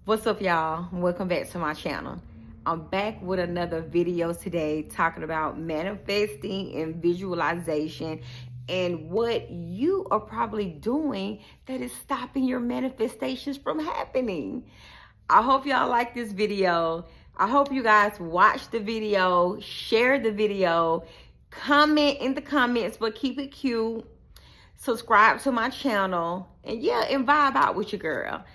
What's up, y'all? Welcome back to my channel. I'm back with another video today talking about manifesting and visualization and what you are probably doing that is stopping your manifestations from happening. I hope y'all like this video. I hope you guys watch the video, share the video, comment in the comments, but keep it cute. Subscribe to my channel, and vibe out with your girl.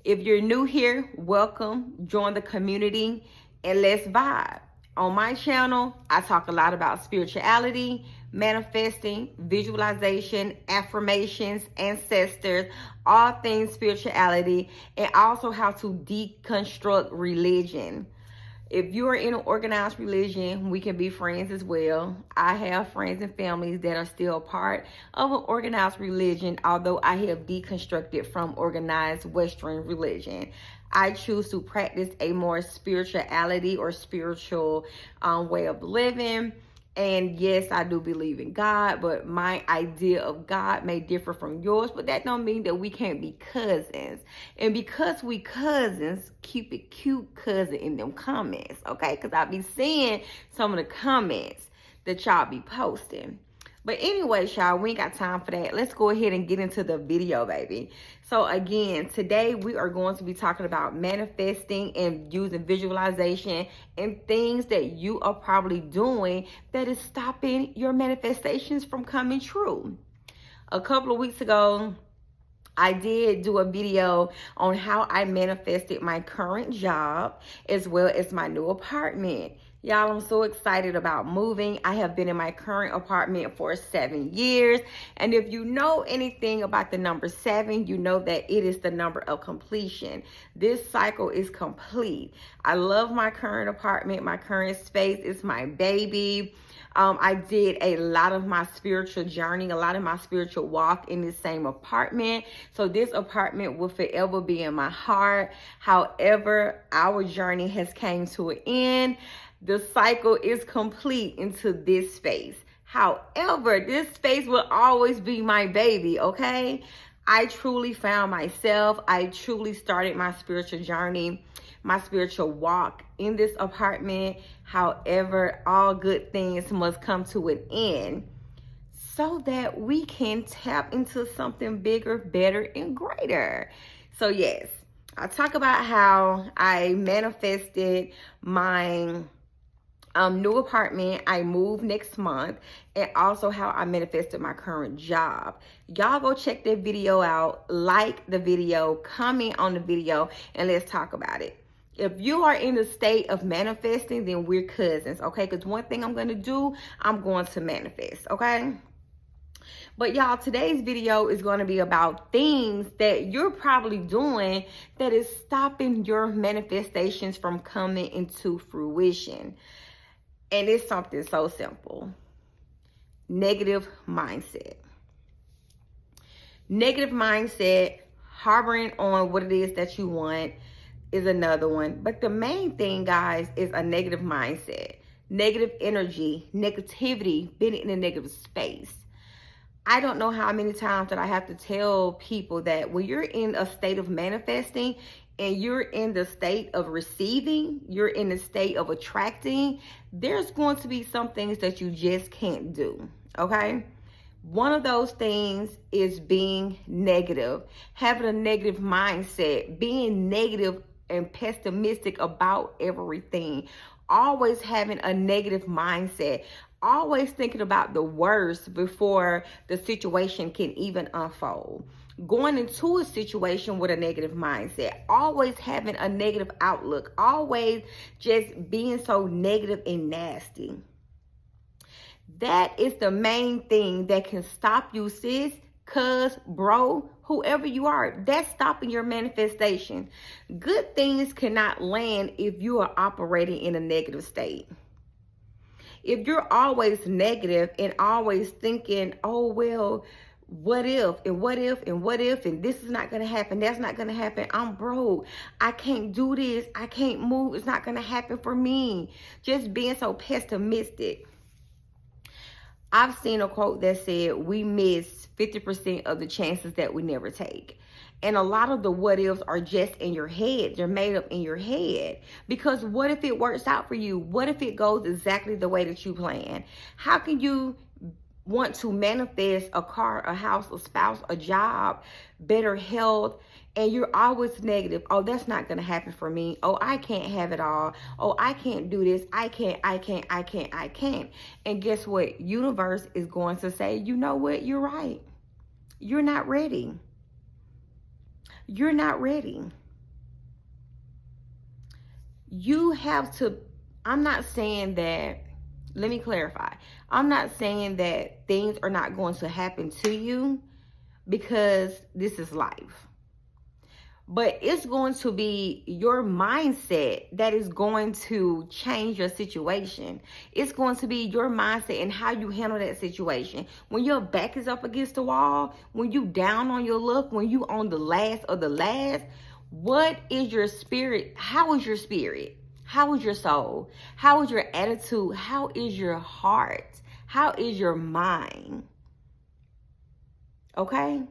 If you're new here, welcome, join the community, and let's vibe. On my channel, I talk a lot about spirituality, manifesting, visualization, affirmations, ancestors, all things spirituality, and also how to deconstruct religion. If you are in an organized religion, we can be friends as well. I have friends and families that are still part of an organized religion, although I have deconstructed from organized Western religion. I choose to practice a more spirituality or spiritual way of living. And yes, I do believe in God, but my idea of God may differ from yours, but that don't mean that we can't be cousins. And because we cousins, keep it cute cousin in them comments, okay? Because I be seeing some of the comments that y'all be posting. But anyway, y'all, we ain't got time for that. Let's go ahead and get into the video, baby. So again, today we are going to be talking about manifesting and using visualization and things that you are probably doing that is stopping your manifestations from coming true. A couple of weeks ago, I did do a video on how I manifested my current job as well as my new apartment. Y'all, I'm so excited about moving. I have been in my current apartment for 7 years. And if you know anything about the number 7, you know that it is the number of completion. This cycle is complete. I love my current apartment, my current space. It's my baby. I did a lot of my spiritual journey, a lot of my spiritual walk in the same apartment. So this apartment will forever be in my heart. However, our journey has came to an end. The cycle is complete into this space. However, this space will always be my baby, okay? I truly found myself. I truly started my spiritual journey, my spiritual walk in this apartment. However, all good things must come to an end so that we can tap into something bigger, better, and greater. So yes, I'll talk about how I manifested my new apartment. I move next month, and also how I manifested my current job. Y'all go check that video out, like the video, comment on the video, and let's talk about it. If you are in the state of manifesting, then we're cousins, okay? Because one thing I'm going to do, I'm going to manifest, okay? But y'all, today's video is going to be about things that you're probably doing that is stopping your manifestations from coming into fruition. And it's something so simple. Negative mindset. Negative mindset, harboring on what it is that you want, is another one. But the main thing, guys, is a negative mindset. Negative energy, negativity, being in a negative space. I don't know how many times that I have to tell people that when you're in a state of manifesting and you're in the state of receiving, you're in the state of attracting, there's going to be some things that you just can't do, okay? One of those things is being negative, having a negative mindset, being negative and pessimistic about everything, always having a negative mindset, always thinking about the worst before the situation can even unfold. Going into a situation with a negative mindset, always having a negative outlook, always just being so negative and nasty. That is the main thing that can stop you, sis, cuz, bro, whoever you are. That's stopping your manifestation. Good things cannot land if you are operating in a negative state. If you're always negative and always thinking, oh, well, what if, and what if, and what if, and this is not going to happen, that's not going to happen, I'm broke, I can't do this, I can't move, it's not going to happen for me. Just being so pessimistic. I've seen a quote that said, we miss 50% of the chances that we never take. And a lot of the what ifs are just in your head. They're made up in your head. Because what if it works out for you? What if it goes exactly the way that you plan? How can you want to manifest a car, a house, a spouse, a job, better health, and you're always negative? Oh, that's not going to happen for me. Oh, I can't have it all. Oh, I can't do this. I can't. And guess what? Universe is going to say, you know what? You're right. You're not ready. You're not ready. You have to, I'm not saying that, let me clarify. I'm not saying that things are not going to happen to you, because this is life. But it's going to be your mindset that is going to change your situation. It's going to be your mindset and how you handle that situation. When your back is up against the wall, when you down on your luck, when you on the last of the last, what is your spirit? How is your spirit? How is your soul? How is your attitude? How is your heart? How is your mind? Okay?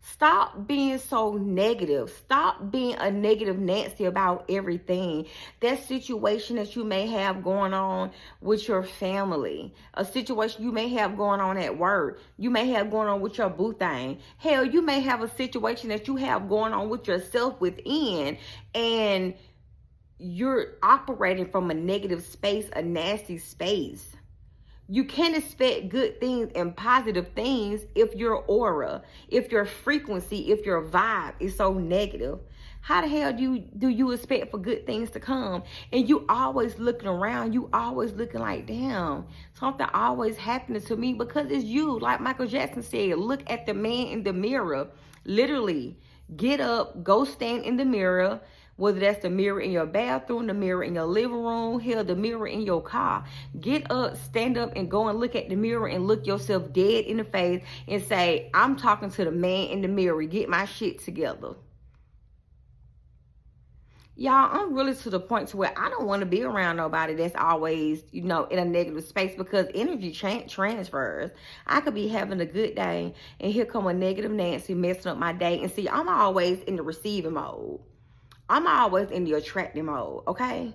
Stop being so negative. Stop being a negative Nancy about everything. That situation that you may have going on with your family, a situation you may have going on at work, you may have going on with your boo thing. Hell, you may have a situation that you have going on with yourself within, and you're operating from a negative space, a nasty space. You can't expect good things and positive things if your aura, if your frequency, if your vibe is so negative. How the hell do you expect for good things to come? And you always looking around, you always looking like, damn, something always happening to me, because it's you. Like Michael Jackson said, look at the man in the mirror. Literally, get up, go stand in the mirror. Whether that's the mirror in your bathroom, the mirror in your living room, hell, the mirror in your car. Get up, stand up, and go and look at the mirror and look yourself dead in the face and say, I'm talking to the man in the mirror. Get my shit together. Y'all, I'm really to the point to where I don't want to be around nobody that's always, in a negative space, because energy transfers. I could be having a good day, and here come a negative Nancy messing up my day. And see, I'm always in the receiving mode. I'm always in the attracting mode, okay?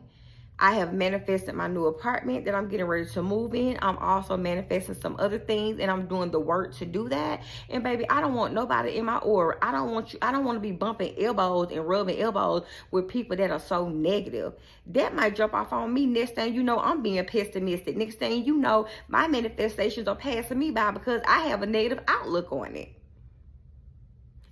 I have manifested my new apartment that I'm getting ready to move in. I'm also manifesting some other things, and I'm doing the work to do that. And baby, I don't want nobody in my aura. I don't want to be bumping elbows and rubbing elbows with people that are so negative. That might jump off on me. Next thing you know, I'm being pessimistic. Next thing you know, my manifestations are passing me by because I have a negative outlook on it.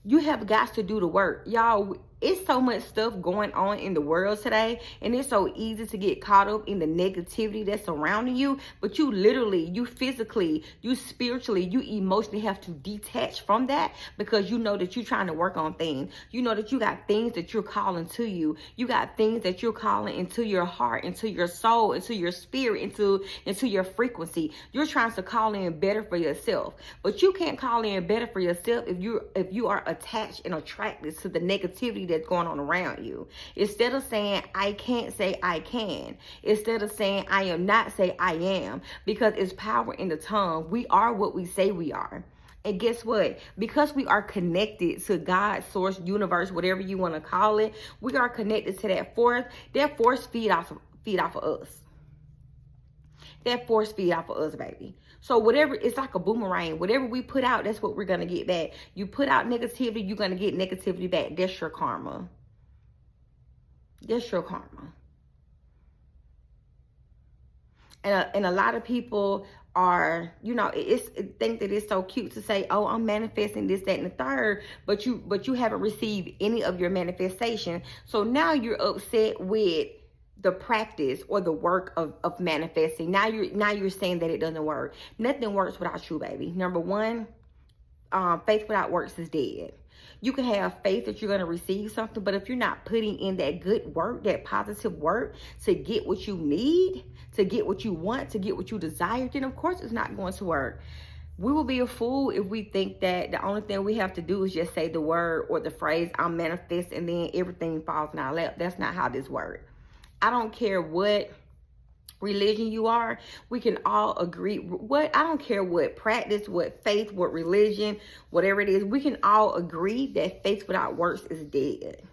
You have got to do the work. Y'all, it's so much stuff going on in the world today, and it's so easy to get caught up in the negativity that's surrounding you. But you literally, you physically, you spiritually, you emotionally have to detach from that, because you know that you're trying to work on things. You know that you got things that you're calling to you. You got things that you're calling into your heart, into your soul, into your spirit, into your frequency. You're trying to call in better for yourself, but you can't call in better for yourself if you are attached and attracted to the negativity that's going on around you. Instead of saying I can't, say I can. Instead of saying I am not, say I am, because it's power in the tongue. We are what we say we are. And guess what? Because we are connected to God, source, universe, whatever you want to call it, we are connected to that force. That force feed off of us. That force feed off of us, baby. So whatever, it's like a boomerang. Whatever we put out, that's what we're going to get back. You put out negativity, you're going to get negativity back. That's your karma. That's your karma. And a lot of people are, think that it's so cute to say, oh, I'm manifesting this, that, and the third, but you haven't received any of your manifestation. So now you're upset with the practice or the work of manifesting. Now you're saying that it doesn't work. Nothing works without you, baby. Number one, faith without works is dead. You can have faith that you're going to receive something, but if you're not putting in that good work, that positive work to get what you need, to get what you want, to get what you desire, then of course it's not going to work. We will be a fool if we think that the only thing we have to do is just say the word or the phrase, I'm manifesting, and then everything falls in our lap. That's not how this works. I don't care what religion you are, we can all agree. What, I don't care what practice, what faith, what religion, whatever it is, we can all agree that faith without works is dead.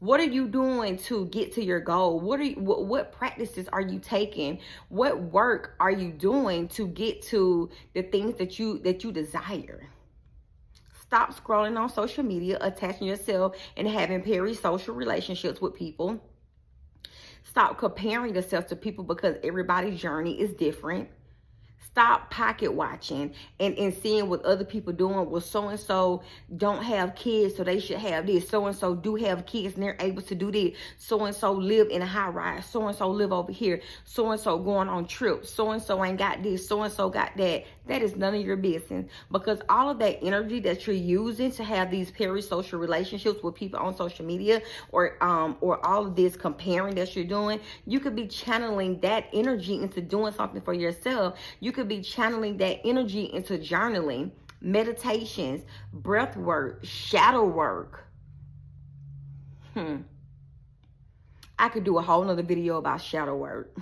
What are you doing to get to your goal? What practices are you taking? What work are you doing to get to the things that you desire? Stop scrolling on social media, attaching yourself and having parasocial relationships with people. Stop comparing yourself to people because everybody's journey is different. Stop pocket watching and seeing what other people doing. Well, so-and-so don't have kids, so they should have this. So-and-so do have kids and they're able to do this. So-and-so live in a high rise. So-and-so live over here. So-and-so going on trips. So-and-so ain't got this. So-and-so got that. That is none of your business, because all of that energy that you're using to have these parasocial relationships with people on social media, or all of this comparing that you're doing, you could be channeling that energy into doing something for yourself. You could be channeling that energy into journaling, meditations, breath work, shadow work. I could do a whole nother video about shadow work.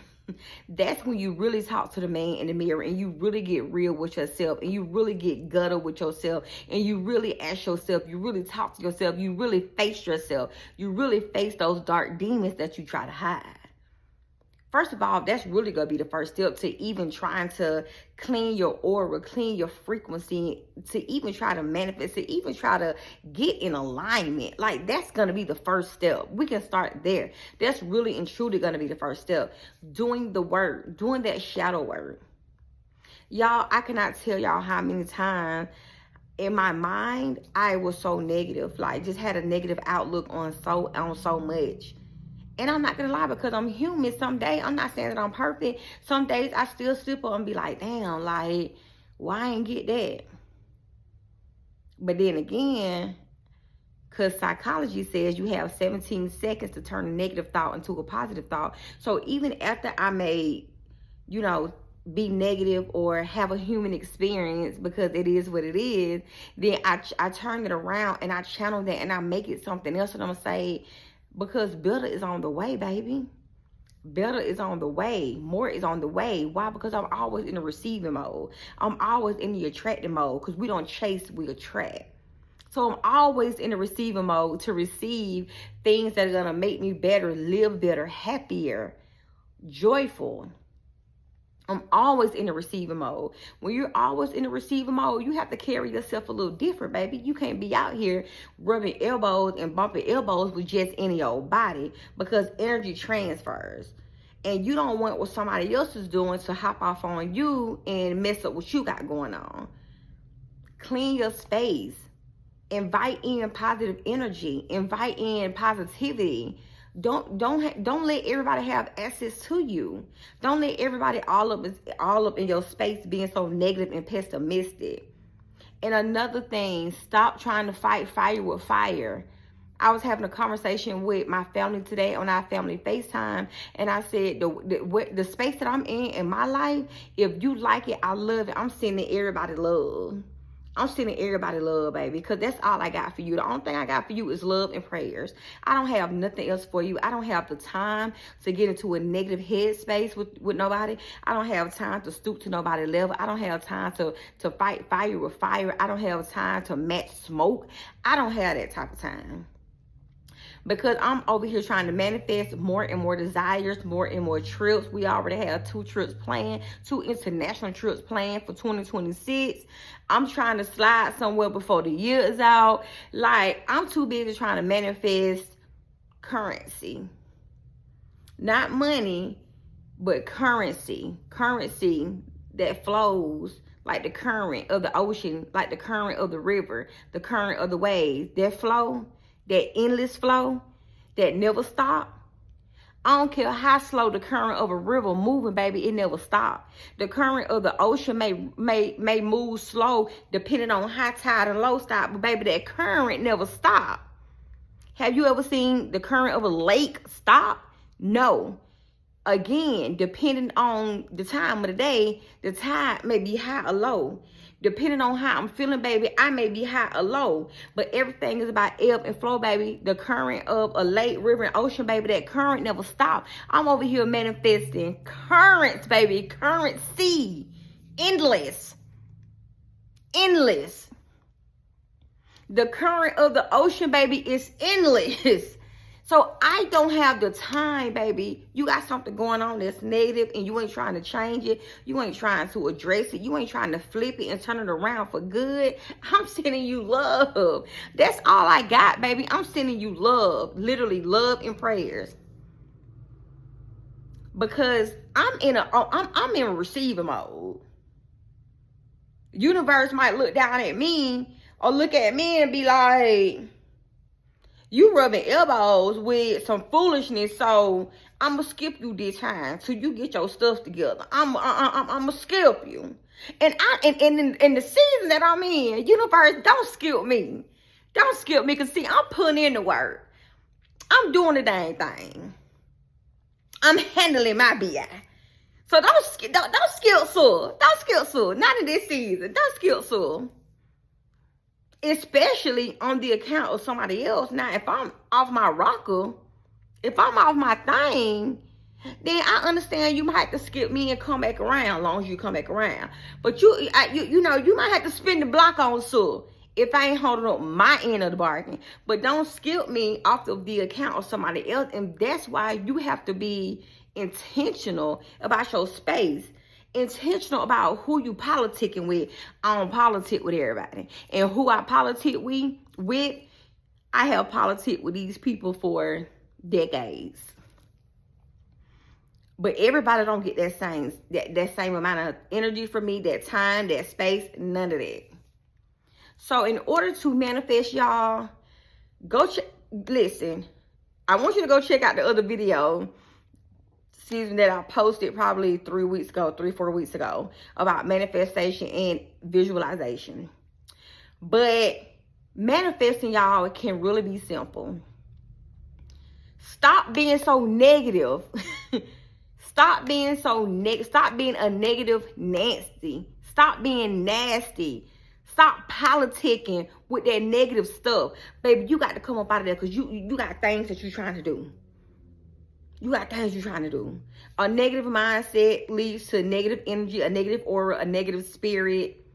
That's when you really talk to the man in the mirror and you really get real with yourself, and you really get gutter with yourself, and you really ask yourself, you really talk to yourself, you really face yourself, you really face those dark demons that you try to hide. First of all, that's really going to be the first step to even trying to clean your aura, clean your frequency, to even try to manifest, to even try to get in alignment. Like, that's going to be the first step. We can start there. That's really and truly going to be the first step. Doing the work, doing that shadow work. Y'all, I cannot tell y'all how many times in my mind I was so negative, like just had a negative outlook on so much. And I'm not going to lie, because I'm human. Some days, I'm not saying that I'm perfect. Some days I still slip up and be like, damn, like, why I ain't get that? But then again, because psychology says you have 17 seconds to turn a negative thought into a positive thought. So even after I may, be negative or have a human experience, because it is what it is, then I turn it around and I channel that and I make it something else. And I'm going to say, because better is on the way, baby. Better is on the way. More is on the way. Why? Because I'm always in the receiving mode. I'm always in the attracting mode, because we don't chase, we attract. So I'm always in the receiving mode to receive things that are going to make me better, live better, happier, joyful. I'm always in the receiving mode. When you're always in the receiving mode, you have to carry yourself a little different, baby. You can't be out here rubbing elbows and bumping elbows with just any old body, because energy transfers. And you don't want what somebody else is doing to hop off on you and mess up what you got going on. Clean your space. Invite in positive energy. Invite in positivity. Don't let everybody have access to you. Don't let everybody all up in your space being so negative and pessimistic. And another thing, stop trying to fight fire with fire. I was having a conversation with my family today on our family FaceTime, and I said the space that I'm in my life, if you like it, I love it. I'm sending everybody love. I'm sending everybody love, baby, because that's all I got for you. The only thing I got for you is love and prayers. I don't have nothing else for you. I don't have the time to get into a negative headspace with nobody. I don't have time to stoop to nobody's level. I don't have time to fight fire with fire. I don't have time to match smoke. I don't have that type of time. Because I'm over here trying to manifest more and more desires, more and more trips. We already have 2 trips planned, 2 international trips planned for 2026. I'm trying to slide somewhere before the year is out. Like, I'm too busy trying to manifest currency. Not money, but currency. Currency that flows like the current of the ocean, like the current of the river, the current of the waves. That flow, that endless flow that never stop. I don't care how slow the current of a river moving, baby, it never stop. The current of the ocean may move slow depending on high tide and low tide, but baby, that current never stop. Have you ever seen the current of a lake stop? No. Again, depending on the time of the day, the tide may be high or low. Depending on how I'm feeling, baby, I may be high or low. But everything is about ebb and flow, baby. The current of a lake, river, and ocean, baby, that current never stops. I'm over here manifesting currents, baby. Currency. Endless. Endless. The current of the ocean, baby, is endless. So I don't have the time, baby. You got something going on that's negative and you ain't trying to change it. You ain't trying to address it. You ain't trying to flip it and turn it around for good. I'm sending you love. That's all I got, baby. I'm sending you love. Literally love and prayers. Because I'm in receiving mode. Universe might look down at me or look at me and be like, you rubbing elbows with some foolishness, so I'm going to skip you this time till you get your stuff together. I'm going to skip you. And in the season that I'm in, universe, don't skip me. Don't skip me, because see, I'm putting in the work. I'm doing the dang thing. I'm handling my BI. So don't skip, sir. Don't skip, sir. Not in this season. Don't skip, sir. Especially on the account of somebody else. Now, if I'm off my rocker, if I'm off my thing, then I understand you might have to skip me and come back around, as long as you come back around. But you know, you might have to spin the block on, sir, if I ain't holding up my end of the bargain. But don't skip me off of the account of somebody else. And that's why you have to be intentional about your space. Intentional about who you politicking with. I don't politic with everybody. And who I politic with, I have politic with these people for decades. But everybody don't get that same amount of energy from me, that time, that space, none of that. So in order to manifest, y'all, listen, I want you to go check out the other video that I posted probably 4 weeks ago about manifestation and visualization. But manifesting, y'all, can really be simple. Stop being so negative. Stop being so negative. Stop being a negative Nancy. Stop being nasty. Stop politicking with that negative stuff. Baby, you got to come up out of there, because you got things that you're trying to do. You got things you're trying to do. A negative mindset leads to negative energy, a negative aura, a negative spirit.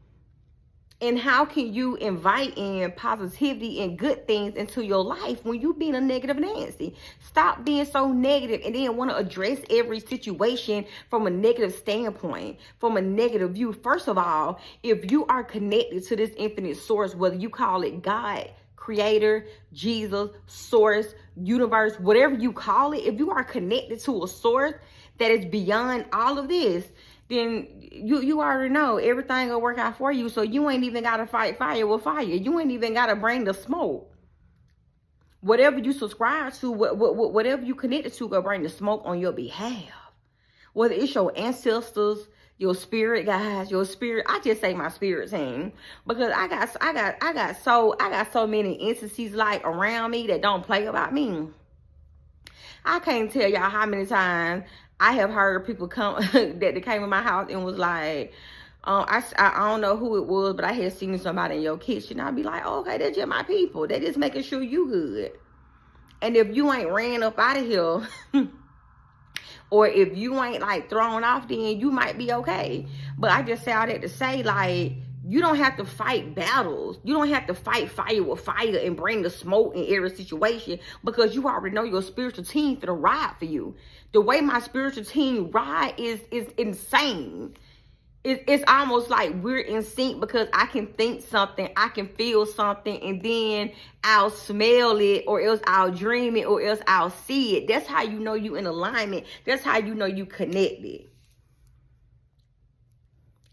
And how can you invite in positivity and good things into your life when you being a negative Nancy? Stop being so negative and then want to address every situation from a negative standpoint, from a negative view. First of all, if you are connected to this infinite source, whether you call it God, Creator, Jesus, source, universe, whatever you call it, if you are connected to a source that is beyond all of this, then you already know everything will work out for you. So you ain't even got to fight fire with fire. You ain't even got to bring the smoke. Whatever you subscribe to, whatever you connected to, will bring the smoke on your behalf. Whether it's your ancestors, your spirit guys, your spirit. I just say my spirit team, because I got so many instances like around me that don't play about me. I can't tell y'all how many times I have heard people come that they came in my house and was like, I don't know who it was, but I had seen somebody in your kitchen. I'd be like, oh, okay, they're just my people. They're just making sure you good. And if you ain't ran up out of here, or if you ain't like thrown off, then you might be okay. But I just say all that to say, like, you don't have to fight battles. You don't have to fight fire with fire and bring the smoke in every situation, because you already know your spiritual team finna ride for you. The way my spiritual team ride is insane. It's almost like we're in sync, because I can think something, I can feel something, and then I'll smell it, or else I'll dream it, or else I'll see it. That's how you know you in alignment. That's how you know you connected.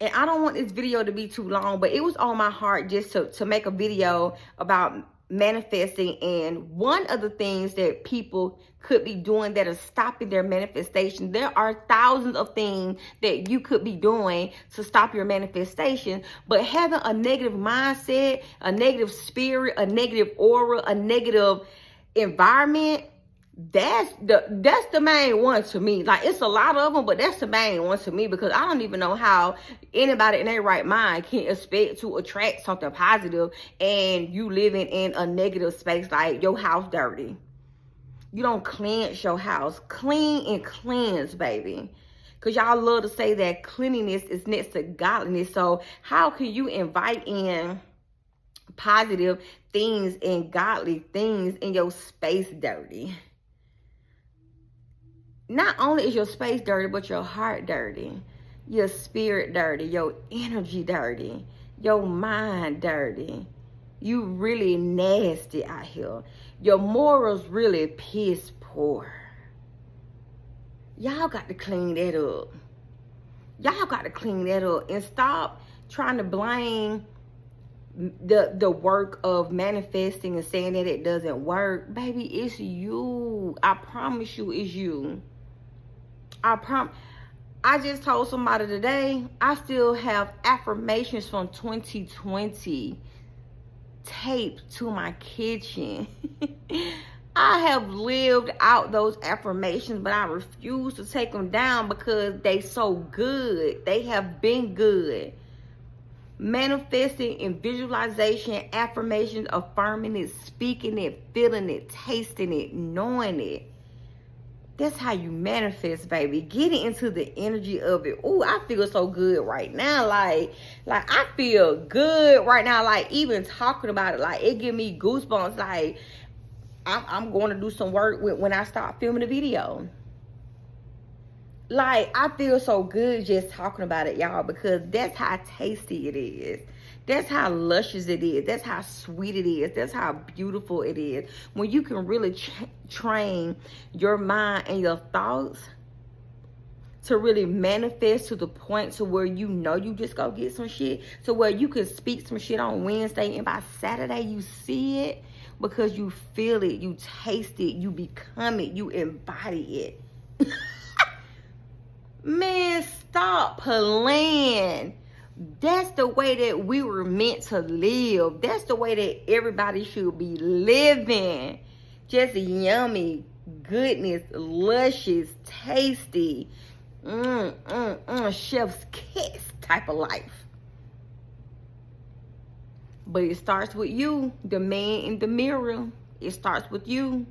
And I don't want this video to be too long, but it was on my heart just to make a video about manifesting. And one of the things that people could be doing that are stopping their manifestation, there are thousands of things that you could be doing to stop your manifestation, but having a negative mindset, a negative spirit, a negative aura, a negative environment, That's the main one to me. Like, it's a lot of them, but that's the main one to me, because I don't even know how anybody in their right mind can expect to attract something positive and you living in a negative space, like your house dirty. You don't cleanse your house. Clean and cleanse, baby. Because y'all love to say that cleanliness is next to godliness. So how can you invite in positive things and godly things in your space dirty? Not only is your space dirty, but your heart dirty, your spirit dirty, your energy dirty, your mind dirty. You really nasty out here. Your morals really piss poor. Y'all got to clean that up. Y'all got to clean that up and stop trying to blame the work of manifesting and saying that it doesn't work. Baby, it's you. I promise you, it's you. I just told somebody today, I still have affirmations from 2020 taped to my kitchen. I have lived out those affirmations, but I refuse to take them down because they so good. They have been good. Manifesting and visualization, affirmations, affirming it, speaking it, feeling it, tasting it, knowing it. That's how you manifest, baby. Getting into the energy of it. Ooh, I feel so good right now. Like I feel good right now. Like, even talking about it, like, it give me goosebumps. Like, I'm going to do some work when I start filming the video. Like, I feel so good just talking about it, y'all, because that's how tasty it is. That's how luscious it is. That's how sweet it is. That's how beautiful it is. When you can really train your mind and your thoughts to really manifest to the point to where you know you just go get some shit. To where you can speak some shit on Wednesday and by Saturday you see it because you feel it, you taste it, you become it, you embody it. Man, stop playing. That's the way that we were meant to live. That's the way that everybody should be living. Just yummy, goodness, luscious, tasty, chef's kiss type of life. But it starts with you, the man in the mirror. It starts with you.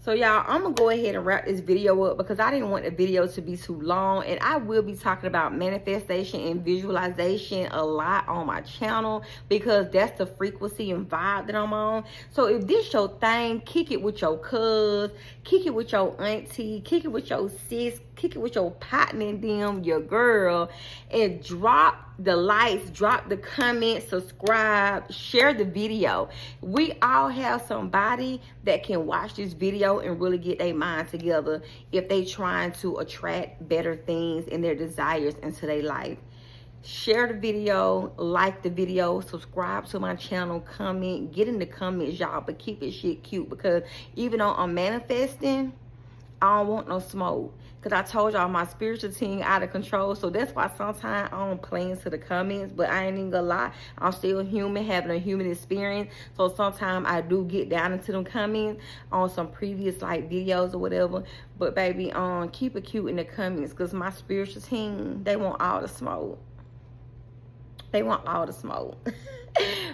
So y'all, I'm gonna go ahead and wrap this video up because I didn't want the video to be too long, and I will be talking about manifestation and visualization a lot on my channel because that's the frequency and vibe that I'm on. So if this your thing, kick it with your cuz, kick it with your auntie, kick it with your sis, kick it with your partner and them, your girl, and drop the likes, drop the comments, subscribe, share the video. We all have somebody that can watch this video and really get their mind together if they trying to attract better things and their desires into their life. Share the video, like the video, subscribe to my channel, comment, get in the comments, y'all, but keep it shit cute because even though I'm manifesting, I don't want no smoke. Because I told y'all my spiritual team out of control. So that's why sometimes I don't play into the comments. But I ain't even gonna lie. I'm still human, having a human experience. So sometimes I do get down into them comments on some previous like videos or whatever. But baby, keep it cute in the comments. Because my spiritual team, they want all the smoke. They want all the smoke.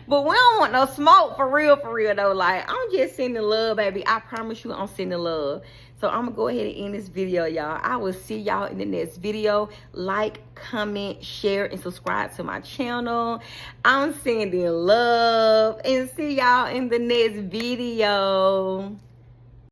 But we don't want no smoke for real though. Like, I'm just sending love, baby. I promise you I'm sending love. So I'm gonna go ahead and end this video, y'all. I will see y'all in the next video. Like, comment, share, and subscribe to my channel. I'm sending love, and see y'all in the next video.